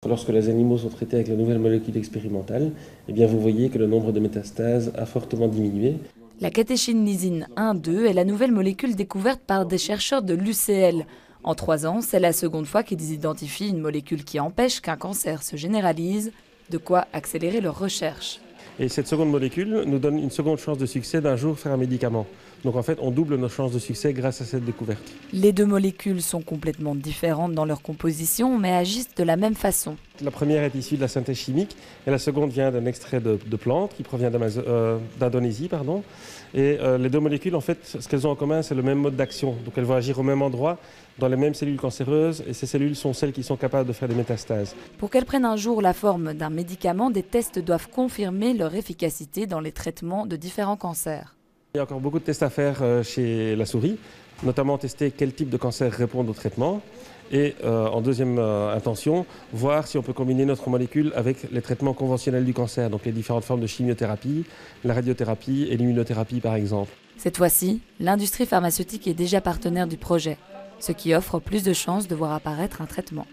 Lorsque les animaux sont traités avec la nouvelle molécule expérimentale, eh bien vous voyez que le nombre de métastases a fortement diminué. La catéchinisine 1,2 est la nouvelle molécule découverte par des chercheurs de l'UCL. En 3 ans, c'est la seconde fois qu'ils identifient une molécule qui empêche qu'un cancer se généralise, de quoi accélérer leurs recherches. Et cette seconde molécule nous donne une seconde chance de succès d'un jour faire un médicament. Donc en fait, on double nos chances de succès grâce à cette découverte. Les deux molécules sont complètement différentes dans leur composition, mais agissent de la même façon. La première est issue de la synthèse chimique et la seconde vient d'un extrait de plante qui provient d'Indonésie. Et les deux molécules, en fait, ce qu'elles ont en commun, c'est le même mode d'action. Donc elles vont agir au même endroit, dans les mêmes cellules cancéreuses, et ces cellules sont celles qui sont capables de faire des métastases. Pour qu'elles prennent un jour la forme d'un médicament, des tests doivent confirmer leur efficacité dans les traitements de différents cancers. Il y a encore beaucoup de tests à faire chez la souris, notamment tester quel type de cancer répond au traitement. Et en deuxième intention, voir si on peut combiner notre molécule avec les traitements conventionnels du cancer, donc les différentes formes de chimiothérapie, la radiothérapie et l'immunothérapie par exemple. Cette fois-ci, l'industrie pharmaceutique est déjà partenaire du projet, ce qui offre plus de chances de voir apparaître un traitement.